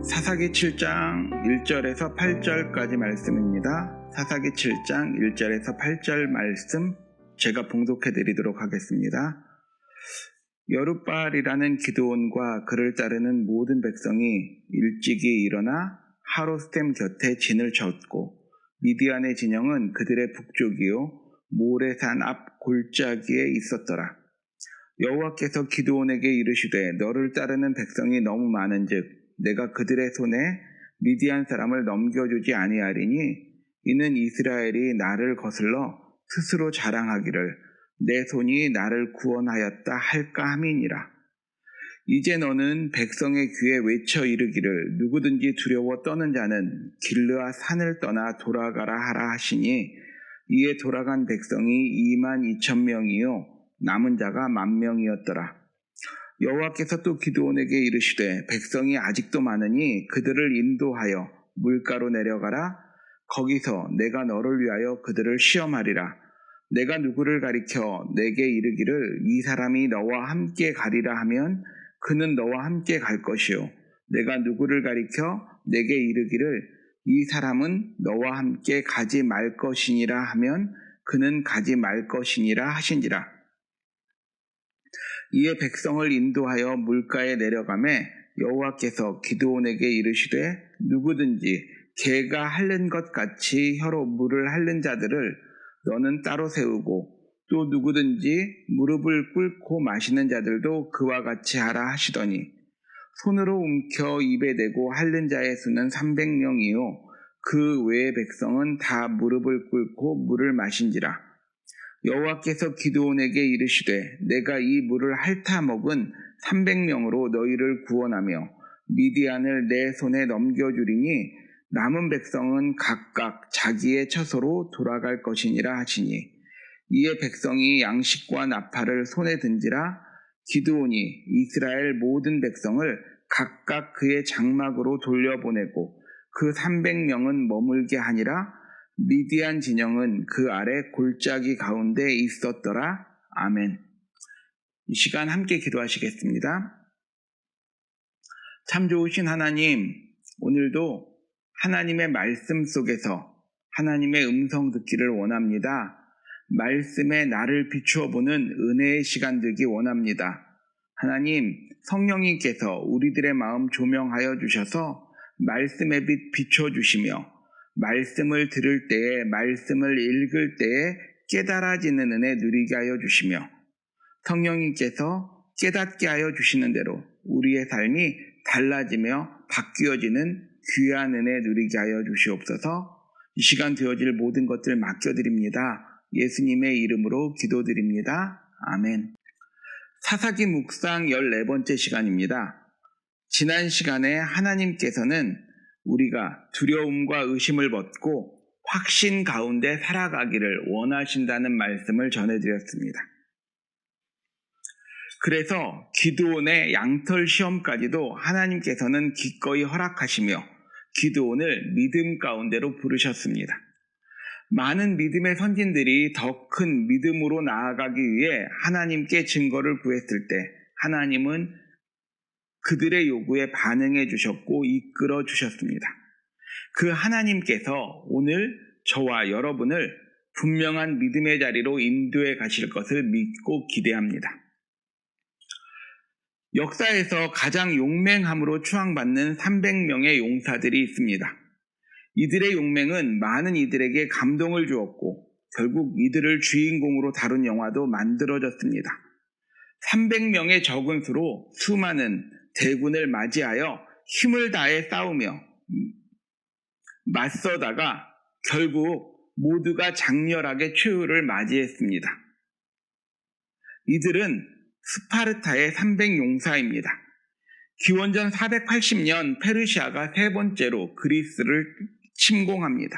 사사기 7장 1절에서 8절까지 말씀입니다. 사사기 7장 1절에서 8절 말씀 제가 봉독해 드리도록 하겠습니다. 여룻바알이라는 기드온과 그를 따르는 모든 백성이 일찍이 일어나 하로스템 곁에 진을 쳤고 미디안의 진영은 그들의 북쪽이요 모레산 앞 골짜기에 있었더라. 여호와께서 기드온에게 이르시되 너를 따르는 백성이 너무 많은즉 내가 그들의 손에 미디안 사람을 넘겨주지 아니하리니 이는 이스라엘이 나를 거슬러 스스로 자랑하기를 내 손이 나를 구원하였다 할까 함이니라. 이제 너는 백성의 귀에 외쳐 이르기를 누구든지 두려워 떠는 자는 길르앗 산을 떠나 돌아가라 하라 하시니 이에 돌아간 백성이 22,000명이요 남은 자가 10,000명이었더라. 여호와께서 또 기드온에게 이르시되 백성이 아직도 많으니 그들을 인도하여 물가로 내려가라. 거기서 내가 너를 위하여 그들을 시험하리라. 내가 누구를 가리켜 내게 이르기를 이 사람이 너와 함께 가리라 하면 그는 너와 함께 갈 것이요 내가 누구를 가리켜 내게 이르기를 이 사람은 너와 함께 가지 말 것이니라 하면 그는 가지 말 것이니라 하신지라. 이에 백성을 인도하여 물가에 내려가매 여호와께서 기드온에게 이르시되 누구든지 개가 핥는 것 같이 혀로 물을 핥는 자들을 너는 따로 세우고 또 누구든지 무릎을 꿇고 마시는 자들도 그와 같이 하라 하시더니 손으로 움켜 입에 대고 핥는 자의 수는 300명이요 그 외의 백성은 다 무릎을 꿇고 물을 마신지라. 여호와께서 기드온에게 이르시되 내가 이 물을 핥아 먹은 300명으로 너희를 구원하며 미디안을 내 손에 넘겨주리니 남은 백성은 각각 자기의 처소로 돌아갈 것이니라 하시니 이에 백성이 양식과 나팔을 손에 든지라. 기드온이 이스라엘 모든 백성을 각각 그의 장막으로 돌려보내고 그 300명은 머물게 하니라. 미디안 진영은 그 아래 골짜기 가운데 있었더라. 아멘. 이 시간 함께 기도하시겠습니다. 참 좋으신 하나님, 오늘도 하나님의 말씀 속에서 하나님의 음성 듣기를 원합니다. 말씀에 나를 비추어 보는 은혜의 시간 되기 원합니다. 하나님, 성령님께서 우리들의 마음 조명하여 주셔서 말씀의 빛 비춰주시며 말씀을 들을 때에 말씀을 읽을 때에 깨달아지는 은혜 누리게 하여 주시며 성령님께서 깨닫게 하여 주시는 대로 우리의 삶이 달라지며 바뀌어지는 귀한 은혜 누리게 하여 주시옵소서. 이 시간 되어질 모든 것들 맡겨드립니다. 예수님의 이름으로 기도드립니다. 아멘. 사사기 묵상 14번째 시간입니다. 지난 시간에 하나님께서는 우리가 두려움과 의심을 벗고 확신 가운데 살아가기를 원하신다는 말씀을 전해드렸습니다. 그래서 기드온의 양털 시험까지도 하나님께서는 기꺼이 허락하시며 기드온을 믿음 가운데로 부르셨습니다. 많은 믿음의 선진들이 더 큰 믿음으로 나아가기 위해 하나님께 증거를 구했을 때 하나님은 그들의 요구에 반응해 주셨고 이끌어 주셨습니다. 그 하나님께서 오늘 저와 여러분을 분명한 믿음의 자리로 인도해 가실 것을 믿고 기대합니다. 역사에서 가장 용맹함으로 추앙받는 300명의 용사들이 있습니다. 이들의 용맹은 많은 이들에게 감동을 주었고 결국 이들을 주인공으로 다룬 영화도 만들어졌습니다. 300명의 적은 수로 수많은 대군을 맞이하여 힘을 다해 싸우며 맞서다가 결국 모두가 장렬하게 최후를 맞이했습니다. 이들은 스파르타의 300용사입니다. 기원전 480년 페르시아가 세 번째로 그리스를 침공합니다.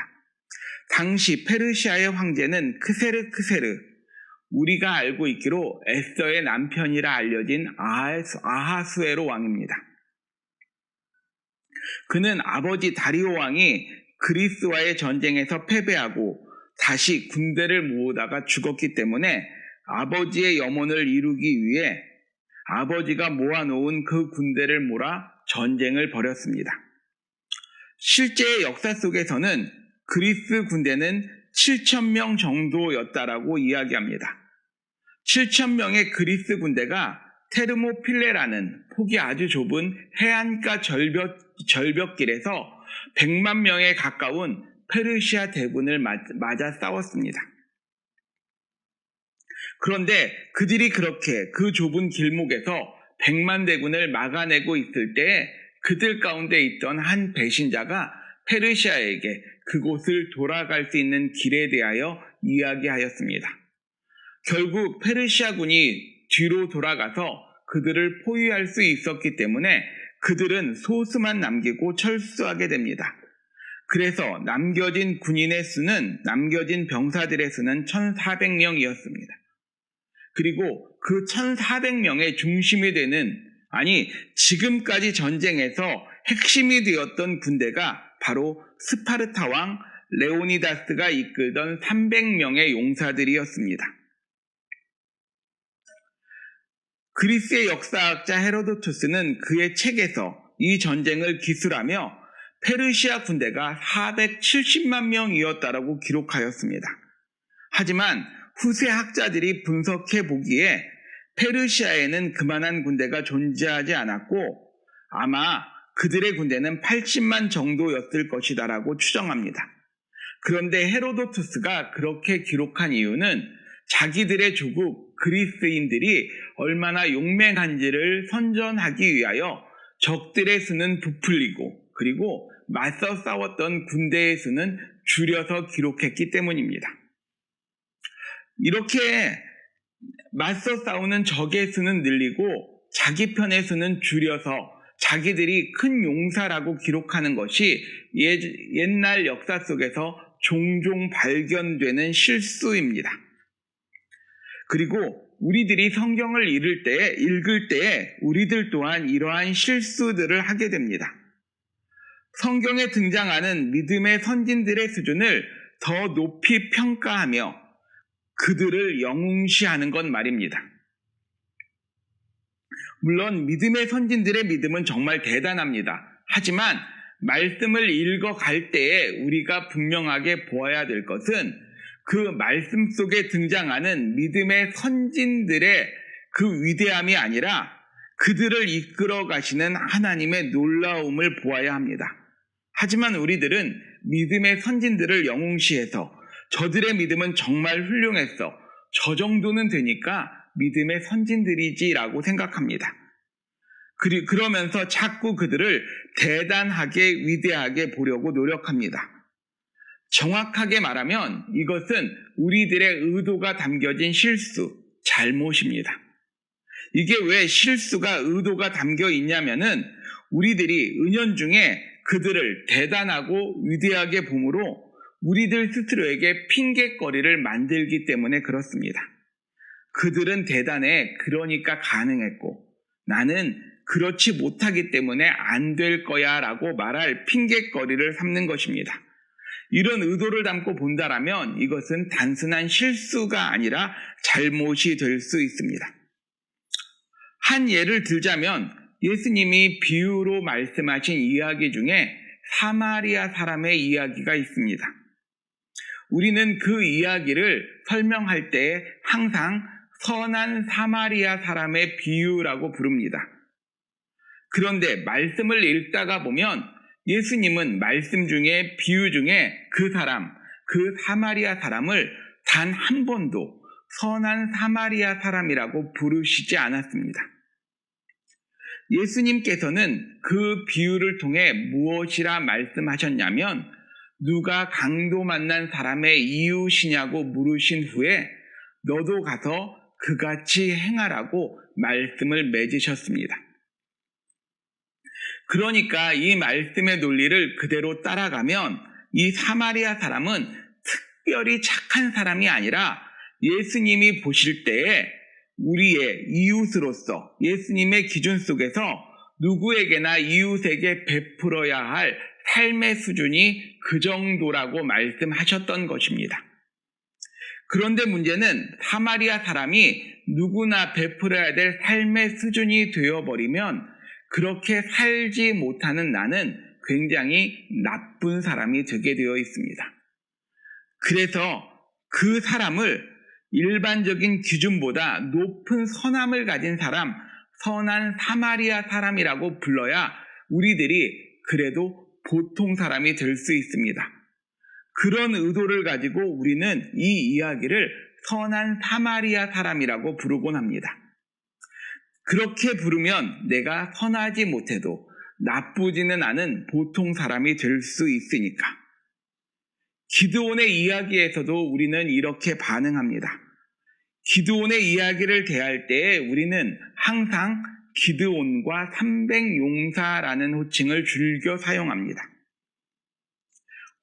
당시 페르시아의 황제는 크세르, 우리가 알고 있기로 에서의 남편이라 알려진 아하수에로 왕입니다. 그는 아버지 다리오 왕이 그리스와의 전쟁에서 패배하고 다시 군대를 모으다가 죽었기 때문에 아버지의 염원을 이루기 위해 아버지가 모아놓은 그 군대를 몰아 전쟁을 벌였습니다. 실제 역사 속에서는 그리스 군대는 7,000명 정도였다라고 이야기합니다. 7,000명의 그리스 군대가 테르모필레라는 폭이 아주 좁은 해안가 절벽길에서 100만 명에 가까운 페르시아 대군을 맞아 싸웠습니다. 그런데 그들이 그렇게 그 좁은 길목에서 100만 대군을 막아내고 있을 때 그들 가운데 있던 한 배신자가 페르시아에게 그곳을 돌아갈 수 있는 길에 대하여 이야기하였습니다. 결국 페르시아군이 뒤로 돌아가서 그들을 포위할 수 있었기 때문에 그들은 소수만 남기고 철수하게 됩니다. 그래서 남겨진 병사들의 수는 1,400명이었습니다. 그리고 그 1,400명의 중심이 되는, 지금까지 전쟁에서 핵심이 되었던 군대가 바로 스파르타 왕 레오니다스가 이끌던 300명의 용사들이었습니다. 그리스의 역사학자 헤로도투스는 그의 책에서 이 전쟁을 기술하며 페르시아 군대가 470만 명이었다라고 기록하였습니다. 하지만 후세 학자들이 분석해 보기에 페르시아에는 그만한 군대가 존재하지 않았고 아마 그들의 군대는 80만 정도였을 것이다라고 추정합니다. 그런데 헤로도투스가 그렇게 기록한 이유는 자기들의 조국 그리스인들이 얼마나 용맹한지를 선전하기 위하여 적들의 수는 부풀리고 그리고 맞서 싸웠던 군대의 수는 줄여서 기록했기 때문입니다. 이렇게 맞서 싸우는 적의 수는 늘리고 자기 편의 수는 줄여서 자기들이 큰 용사라고 기록하는 것이 옛날 역사 속에서 종종 발견되는 실수입니다. 그리고 우리들이 성경을 읽을 때 우리들 또한 이러한 실수들을 하게 됩니다. 성경에 등장하는 믿음의 선진들의 수준을 더 높이 평가하며 그들을 영웅시하는 것 말입니다. 물론 믿음의 선진들의 믿음은 정말 대단합니다. 하지만 말씀을 읽어갈 때에 우리가 분명하게 보아야 될 것은 그 말씀 속에 등장하는 믿음의 선진들의 그 위대함이 아니라 그들을 이끌어 가시는 하나님의 놀라움을 보아야 합니다. 하지만 우리들은 믿음의 선진들을 영웅시해서 저들의 믿음은 정말 훌륭했어, 저 정도는 되니까 믿음의 선진들이지라고 생각합니다. 그러면서 자꾸 그들을 대단하게 위대하게 보려고 노력합니다. 정확하게 말하면 이것은 우리들의 의도가 담겨진 실수, 잘못입니다. 이게 왜 실수가 의도가 담겨 있냐면은 우리들이 은연중에 그들을 대단하고 위대하게 봄으로 우리들 스스로에게 핑곗거리를 만들기 때문에 그렇습니다. 그들은 대단해, 그러니까 가능했고 나는 그렇지 못하기 때문에 안 될 거야 라고 말할 핑곗거리를 삼는 것입니다. 이런 의도를 담고 본다라면 이것은 단순한 실수가 아니라 잘못이 될 수 있습니다. 한 예를 들자면 예수님이 비유로 말씀하신 이야기 중에 사마리아 사람의 이야기가 있습니다. 우리는 그 이야기를 설명할 때 항상 선한 사마리아 사람의 비유라고 부릅니다. 그런데 말씀을 읽다가 보면 예수님은 말씀 중에 비유 중에 그 사마리아 사람을 단 한 번도 선한 사마리아 사람이라고 부르시지 않았습니다. 예수님께서는 그 비유를 통해 무엇이라 말씀하셨냐면 누가 강도 만난 사람의 이웃이냐고 물으신 후에 너도 가서 그같이 행하라고 말씀을 맺으셨습니다. 그러니까 이 말씀의 논리를 그대로 따라가면 이 사마리아 사람은 특별히 착한 사람이 아니라 예수님이 보실 때에 우리의 이웃으로서 예수님의 기준 속에서 누구에게나 이웃에게 베풀어야 할 삶의 수준이 그 정도라고 말씀하셨던 것입니다. 그런데 문제는 사마리아 사람이 누구나 베풀어야 될 삶의 수준이 되어버리면 그렇게 살지 못하는 나는 굉장히 나쁜 사람이 되게 되어 있습니다. 그래서 그 사람을 일반적인 기준보다 높은 선함을 가진 사람, 선한 사마리아 사람이라고 불러야 우리들이 그래도 보통 사람이 될 수 있습니다. 그런 의도를 가지고 우리는 이 이야기를 선한 사마리아 사람이라고 부르곤 합니다. 그렇게 부르면 내가 선하지 못해도 나쁘지는 않은 보통 사람이 될 수 있으니까. 기드온의 이야기에서도 우리는 이렇게 반응합니다. 기드온의 이야기를 대할 때에 우리는 항상 기드온과 300용사라는 호칭을 즐겨 사용합니다.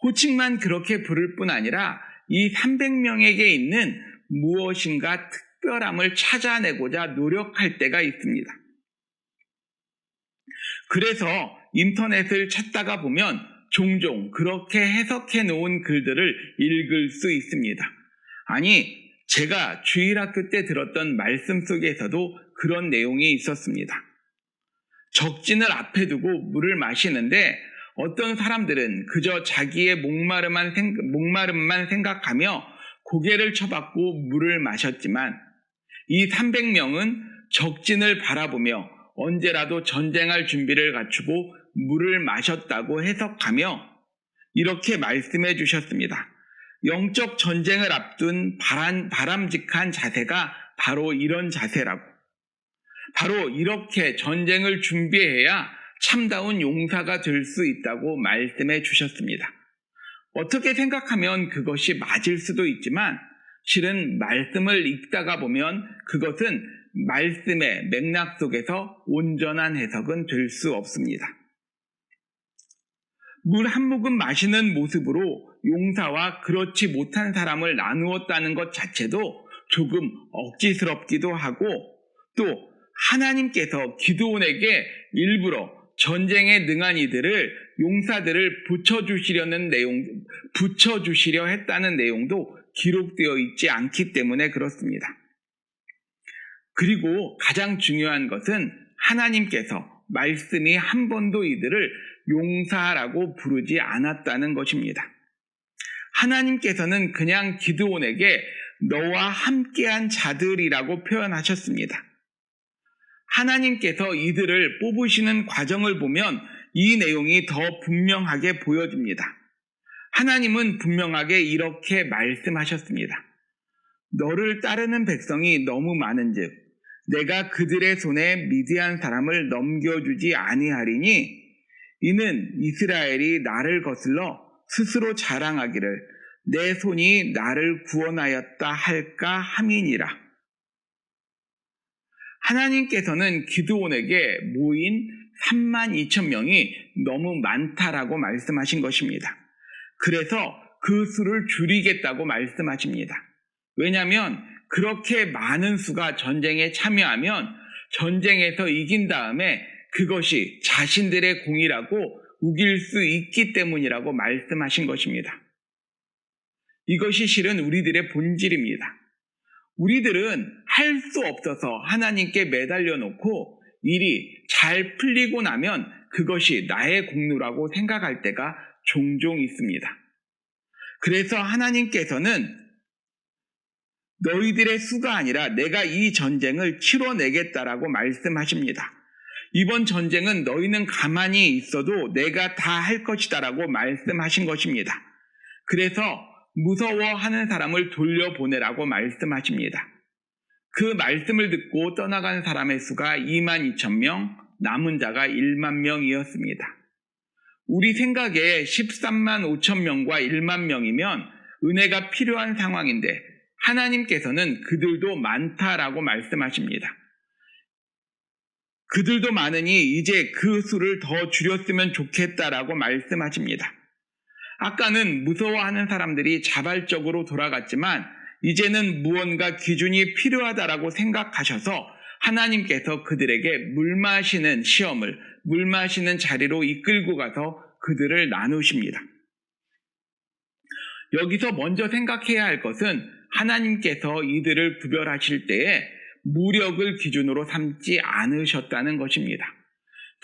호칭만 그렇게 부를 뿐 아니라 이 300명에게 있는 무엇인가 특별함을 찾아내고자 노력할 때가 있습니다. 그래서 인터넷을 찾다가 보면 종종 그렇게 해석해 놓은 글들을 읽을 수 있습니다. 아니, 제가 주일학교 때 들었던 말씀 속에서도 그런 내용이 있었습니다. 적진을 앞에 두고 물을 마시는데 어떤 사람들은 그저 자기의 목마름만 생각하며 고개를 쳐박고 물을 마셨지만 이 300명은 적진을 바라보며 언제라도 전쟁할 준비를 갖추고 물을 마셨다고 해석하며 이렇게 말씀해 주셨습니다. 영적 전쟁을 앞둔 바람직한 자세가 바로 이런 자세라고. 바로 이렇게 전쟁을 준비해야 참다운 용사가 될 수 있다고 말씀해 주셨습니다. 어떻게 생각하면 그것이 맞을 수도 있지만 실은 말씀을 읽다가 보면 그것은 말씀의 맥락 속에서 온전한 해석은 될 수 없습니다. 물 한 모금 마시는 모습으로 용사와 그렇지 못한 사람을 나누었다는 것 자체도 조금 억지스럽기도 하고 또 하나님께서 기드온에게 일부러 전쟁에 능한 이들을 용사들을 붙여주시려 했다는 내용도 기록되어 있지 않기 때문에 그렇습니다. 그리고 가장 중요한 것은 하나님께서 말씀이 한 번도 이들을 용사라고 부르지 않았다는 것입니다. 하나님께서는 그냥 기드온에게 너와 함께한 자들이라고 표현하셨습니다. 하나님께서 이들을 뽑으시는 과정을 보면 이 내용이 더 분명하게 보여집니다. 하나님은 분명하게 이렇게 말씀하셨습니다. 너를 따르는 백성이 너무 많은즉 내가 그들의 손에 미디안 사람을 넘겨주지 아니하리니 이는 이스라엘이 나를 거슬러 스스로 자랑하기를 내 손이 나를 구원하였다 할까 함이니라. 하나님께서는 기드온에게 모인 32,000명이 너무 많다라고 말씀하신 것입니다. 그래서 그 수를 줄이겠다고 말씀하십니다. 왜냐하면 그렇게 많은 수가 전쟁에 참여하면 전쟁에서 이긴 다음에 그것이 자신들의 공이라고 우길 수 있기 때문이라고 말씀하신 것입니다. 이것이 실은 우리들의 본질입니다. 우리들은 할 수 없어서 하나님께 매달려 놓고 일이 잘 풀리고 나면 그것이 나의 공로라고 생각할 때가 종종 있습니다. 그래서 하나님께서는 너희들의 수가 아니라 내가 이 전쟁을 치러내겠다라고 말씀하십니다. 이번 전쟁은 너희는 가만히 있어도 내가 다 할 것이다라고 말씀하신 것입니다. 그래서 무서워하는 사람을 돌려보내라고 말씀하십니다. 그 말씀을 듣고 떠나간 사람의 수가 22,000명, 남은 자가 1만 명이었습니다. 우리 생각에 13만 5천 명과 1만 명이면 은혜가 필요한 상황인데 하나님께서는 그들도 많다라고 말씀하십니다. 그들도 많으니 이제 그 수를 더 줄였으면 좋겠다라고 말씀하십니다. 아까는 무서워하는 사람들이 자발적으로 돌아갔지만 이제는 무언가 기준이 필요하다라고 생각하셔서 하나님께서 그들에게 물 마시는 시험을, 물 마시는 자리로 이끌고 가서 그들을 나누십니다. 여기서 먼저 생각해야 할 것은 하나님께서 이들을 구별하실 때에 무력을 기준으로 삼지 않으셨다는 것입니다.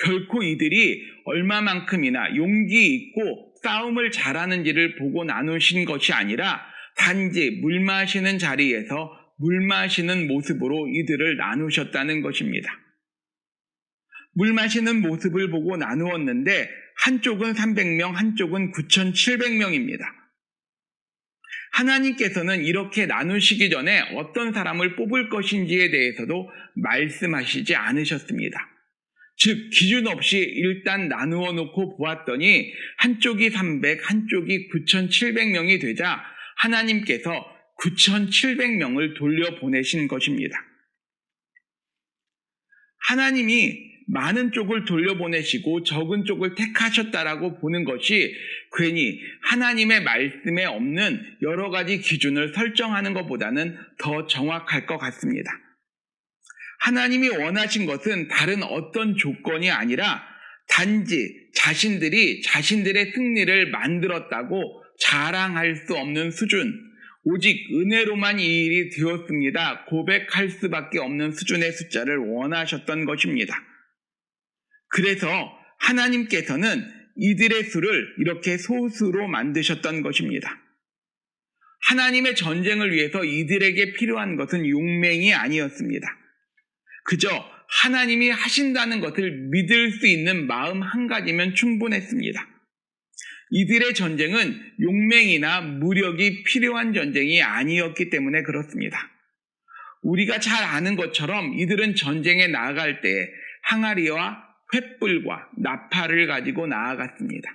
결코 이들이 얼마만큼이나 용기 있고 싸움을 잘하는지를 보고 나누신 것이 아니라 단지 물 마시는 자리에서 물 마시는 모습으로 이들을 나누셨다는 것입니다. 물 마시는 모습을 보고 나누었는데 한쪽은 300명, 한쪽은 9,700명입니다. 하나님께서는 이렇게 나누시기 전에 어떤 사람을 뽑을 것인지에 대해서도 말씀하시지 않으셨습니다. 즉 기준 없이 일단 나누어 놓고 보았더니 한쪽이 300, 한쪽이 9,700명이 되자 하나님께서 9,700명을 돌려보내신 것입니다. 하나님이 많은 쪽을 돌려보내시고 적은 쪽을 택하셨다라고 보는 것이 괜히 하나님의 말씀에 없는 여러 가지 기준을 설정하는 것보다는 더 정확할 것 같습니다. 하나님이 원하신 것은 다른 어떤 조건이 아니라 단지 자신들이 자신들의 승리를 만들었다고 자랑할 수 없는 수준, 오직 은혜로만 이 일이 되었습니다. 고백할 수밖에 없는 수준의 숫자를 원하셨던 것입니다. 그래서 하나님께서는 이들의 수를 이렇게 소수로 만드셨던 것입니다. 하나님의 전쟁을 위해서 이들에게 필요한 것은 용맹이 아니었습니다. 그저 하나님이 하신다는 것을 믿을 수 있는 마음 한 가지면 충분했습니다. 이들의 전쟁은 용맹이나 무력이 필요한 전쟁이 아니었기 때문에 그렇습니다. 우리가 잘 아는 것처럼 이들은 전쟁에 나아갈 때 항아리와 횃불과 나팔을 가지고 나아갔습니다.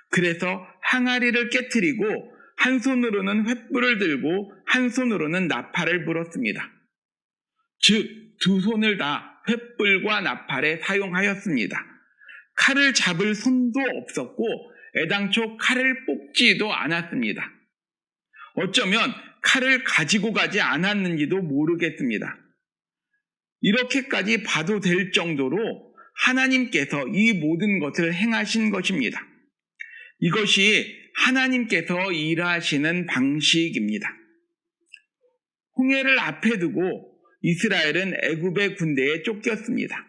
그래서 항아리를 깨트리고 한 손으로는 횃불을 들고 한 손으로는 나팔을 불었습니다. 즉 두 손을 다 횃불과 나팔에 사용하였습니다. 칼을 잡을 손도 없었고 애당초 칼을 뽑지도 않았습니다. 어쩌면 칼을 가지고 가지 않았는지도 모르겠습니다. 이렇게까지 봐도 될 정도로 하나님께서 이 모든 것을 행하신 것입니다. 이것이 하나님께서 일하시는 방식입니다. 홍해를 앞에 두고 이스라엘은 애굽의 군대에 쫓겼습니다.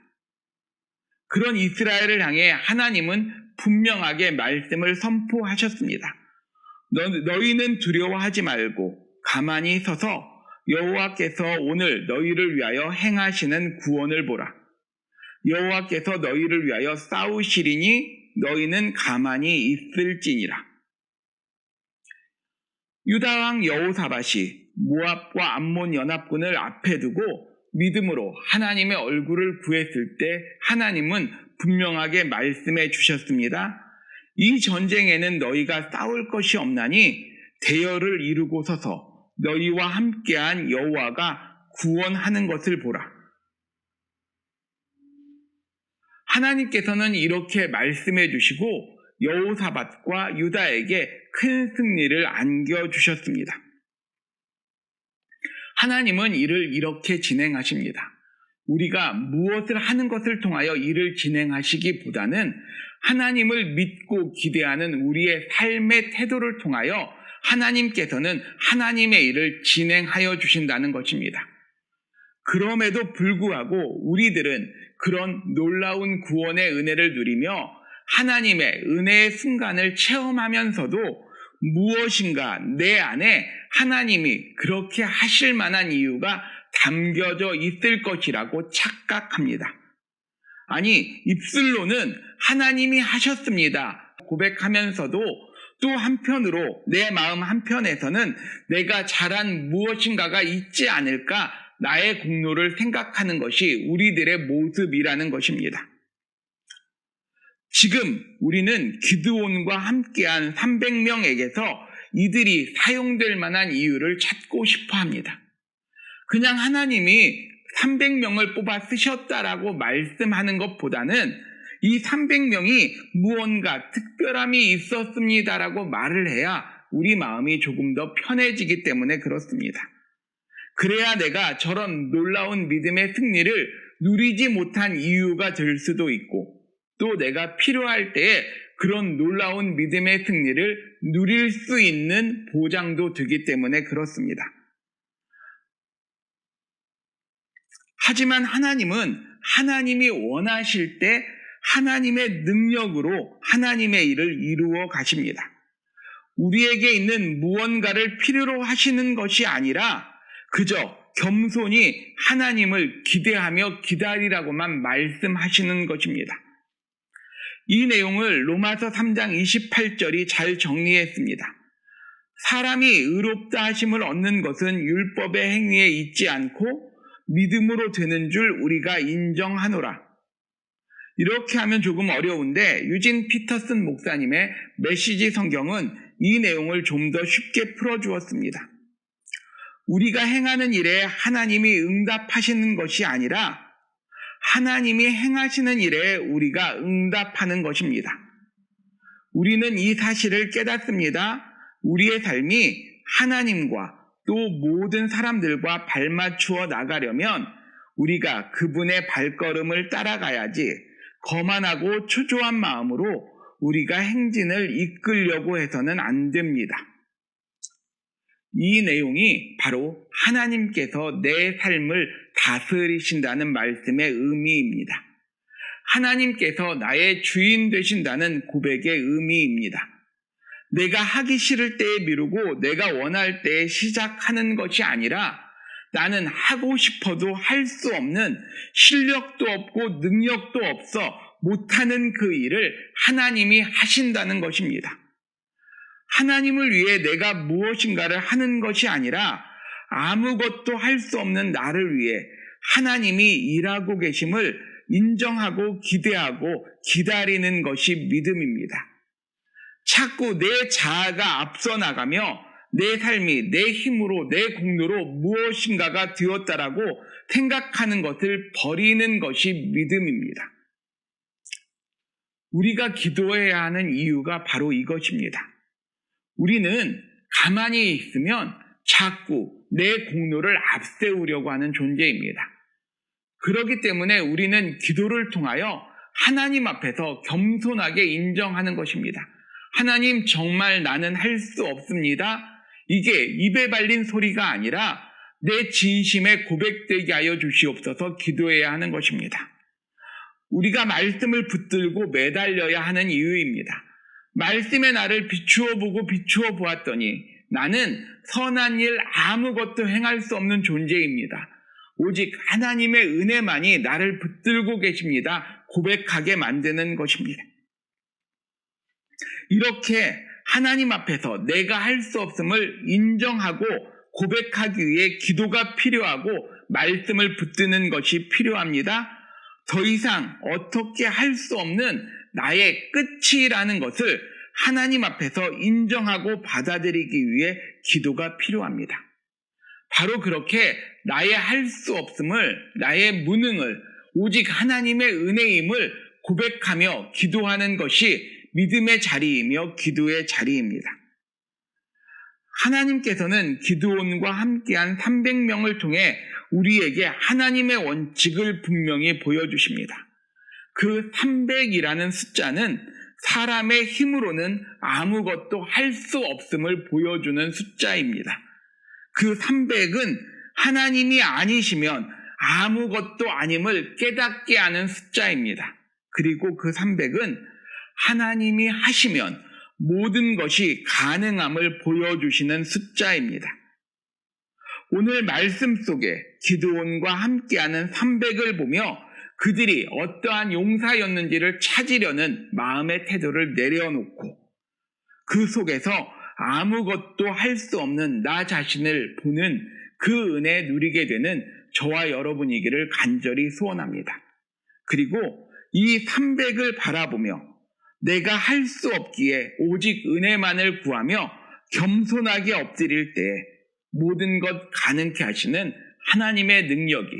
그런 이스라엘을 향해 하나님은 분명하게 말씀을 선포하셨습니다. 너희는 두려워하지 말고 가만히 서서 여호와께서 오늘 너희를 위하여 행하시는 구원을 보라. 여호와께서 너희를 위하여 싸우시리니 너희는 가만히 있을지니라. 유다왕 여호사밧이 모압과 암몬 연합군을 앞에 두고 믿음으로 하나님의 얼굴을 구했을 때 하나님은 분명하게 말씀해 주셨습니다. 이 전쟁에는 너희가 싸울 것이 없나니 대열을 이루고 서서 너희와 함께한 여호와가 구원하는 것을 보라. 하나님께서는 이렇게 말씀해 주시고 여호사밧과 유다에게 큰 승리를 안겨주셨습니다. 하나님은 일을 이렇게 진행하십니다. 우리가 무엇을 하는 것을 통하여 일을 진행하시기보다는 하나님을 믿고 기대하는 우리의 삶의 태도를 통하여 하나님께서는 하나님의 일을 진행하여 주신다는 것입니다. 그럼에도 불구하고 우리들은 그런 놀라운 구원의 은혜를 누리며 하나님의 은혜의 순간을 체험하면서도 무엇인가 내 안에 하나님이 그렇게 하실 만한 이유가 담겨져 있을 것이라고 착각합니다. 아니, 입술로는 하나님이 하셨습니다 고백하면서도 또 한편으로 내 마음 한편에서는 내가 잘한 무엇인가가 있지 않을까 나의 공로를 생각하는 것이 우리들의 모습이라는 것입니다. 지금 우리는 기드온과 함께한 300명에게서 이들이 사용될 만한 이유를 찾고 싶어 합니다. 그냥 하나님이 300명을 뽑아 쓰셨다라고 말씀하는 것보다는 이 300명이 무언가 특별함이 있었습니다라고 말을 해야 우리 마음이 조금 더 편해지기 때문에 그렇습니다. 그래야 내가 저런 놀라운 믿음의 승리를 누리지 못한 이유가 될 수도 있고 또 내가 필요할 때에 그런 놀라운 믿음의 승리를 누릴 수 있는 보장도 되기 때문에 그렇습니다. 하지만 하나님은 하나님이 원하실 때 하나님의 능력으로 하나님의 일을 이루어 가십니다. 우리에게 있는 무언가를 필요로 하시는 것이 아니라 그저 겸손히 하나님을 기대하며 기다리라고만 말씀하시는 것입니다. 이 내용을 로마서 3장 28절이 잘 정리했습니다. 사람이 의롭다 하심을 얻는 것은 율법의 행위에 있지 않고 믿음으로 되는 줄 우리가 인정하노라. 이렇게 하면 조금 어려운데 유진 피터슨 목사님의 메시지 성경은 이 내용을 좀 더 쉽게 풀어주었습니다. 우리가 행하는 일에 하나님이 응답하시는 것이 아니라 하나님이 행하시는 일에 우리가 응답하는 것입니다. 우리는 이 사실을 깨닫습니다. 우리의 삶이 하나님과 또 모든 사람들과 발맞추어 나가려면 우리가 그분의 발걸음을 따라가야지 거만하고 초조한 마음으로 우리가 행진을 이끌려고 해서는 안 됩니다. 이 내용이 바로 하나님께서 내 삶을 다스리신다는 말씀의 의미입니다. 하나님께서 나의 주인 되신다는 고백의 의미입니다. 내가 하기 싫을 때에 미루고 내가 원할 때에 시작하는 것이 아니라 나는 하고 싶어도 할 수 없는 실력도 없고 능력도 없어 못하는 그 일을 하나님이 하신다는 것입니다. 하나님을 위해 내가 무엇인가를 하는 것이 아니라 아무것도 할 수 없는 나를 위해 하나님이 일하고 계심을 인정하고 기대하고 기다리는 것이 믿음입니다. 자꾸 내 자아가 앞서 나가며 내 삶이 내 힘으로 내 공로로 무엇인가가 되었다라고 생각하는 것을 버리는 것이 믿음입니다. 우리가 기도해야 하는 이유가 바로 이것입니다. 우리는 가만히 있으면 자꾸 내 공로를 앞세우려고 하는 존재입니다. 그렇기 때문에 우리는 기도를 통하여 하나님 앞에서 겸손하게 인정하는 것입니다. 하나님, 정말 나는 할 수 없습니다. 이게 입에 발린 소리가 아니라 내 진심에 고백되게 하여 주시옵소서 기도해야 하는 것입니다. 우리가 말씀을 붙들고 매달려야 하는 이유입니다. 말씀에 나를 비추어 보고 비추어 보았더니 나는 선한 일 아무것도 행할 수 없는 존재입니다. 오직 하나님의 은혜만이 나를 붙들고 계십니다. 고백하게 만드는 것입니다. 이렇게 하나님 앞에서 내가 할 수 없음을 인정하고 고백하기 위해 기도가 필요하고 말씀을 붙드는 것이 필요합니다. 더 이상 어떻게 할 수 없는 나의 끝이라는 것을 하나님 앞에서 인정하고 받아들이기 위해 기도가 필요합니다. 바로 그렇게 나의 할 수 없음을, 나의 무능을 오직 하나님의 은혜임을 고백하며 기도하는 것이 믿음의 자리이며 기도의 자리입니다. 하나님께서는 기드온과 함께한 300명을 통해 우리에게 하나님의 원칙을 분명히 보여주십니다. 그 300이라는 숫자는 사람의 힘으로는 아무것도 할 수 없음을 보여주는 숫자입니다. 그 300은 하나님이 아니시면 아무것도 아님을 깨닫게 하는 숫자입니다. 그리고 그 300은 하나님이 하시면 모든 것이 가능함을 보여주시는 숫자입니다. 오늘 말씀 속에 기드온과 함께하는 300을 보며 그들이 어떠한 용사였는지를 찾으려는 마음의 태도를 내려놓고 그 속에서 아무것도 할 수 없는 나 자신을 보는 그 은혜 누리게 되는 저와 여러분이기를 간절히 소원합니다. 그리고 이 300을 바라보며 내가 할 수 없기에 오직 은혜만을 구하며 겸손하게 엎드릴 때 모든 것 가능케 하시는 하나님의 능력이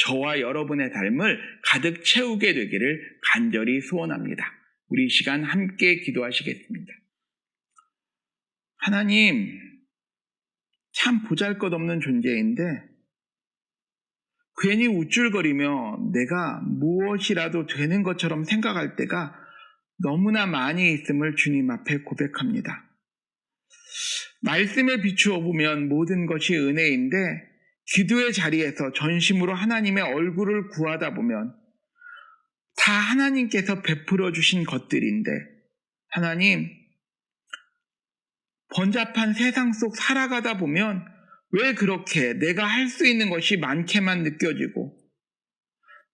저와 여러분의 삶을 가득 채우게 되기를 간절히 소원합니다. 우리 이 시간 함께 기도하시겠습니다. 하나님, 참 보잘것없는 존재인데 괜히 우쭐거리며 내가 무엇이라도 되는 것처럼 생각할 때가 너무나 많이 있음을 주님 앞에 고백합니다. 말씀에 비추어 보면 모든 것이 은혜인데 기도의 자리에서 전심으로 하나님의 얼굴을 구하다 보면 다 하나님께서 베풀어 주신 것들인데, 하나님, 번잡한 세상 속 살아가다 보면 왜 그렇게 내가 할 수 있는 것이 많게만 느껴지고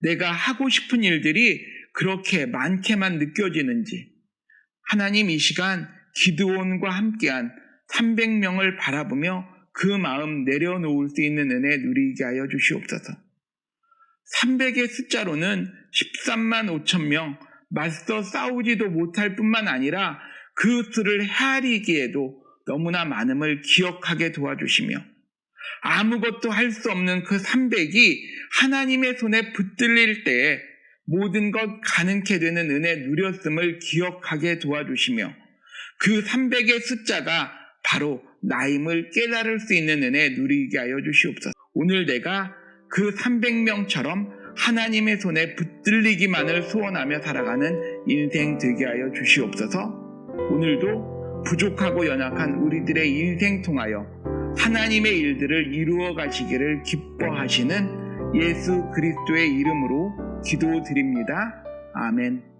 내가 하고 싶은 일들이 그렇게 많게만 느껴지는지, 하나님, 이 시간 기드온과 함께한 300명을 바라보며 그 마음 내려놓을 수 있는 은혜 누리게 하여 주시옵소서. 300의 숫자로는 13만 5천 명, 맞서 싸우지도 못할 뿐만 아니라 그 수를 헤아리기에도 너무나 많음을 기억하게 도와주시며, 아무것도 할 수 없는 그 300이 하나님의 손에 붙들릴 때에 모든 것 가능케 되는 은혜 누렸음을 기억하게 도와주시며, 그 300의 숫자가 바로 나임을 깨달을 수 있는 은혜 누리게 하여 주시옵소서. 오늘 내가 그 300명처럼 하나님의 손에 붙들리기만을 소원하며 살아가는 인생 되게 하여 주시옵소서. 오늘도 부족하고 연약한 우리들의 인생 통하여 하나님의 일들을 이루어 가시기를 기뻐하시는 예수 그리스도의 이름으로 기도드립니다. 아멘.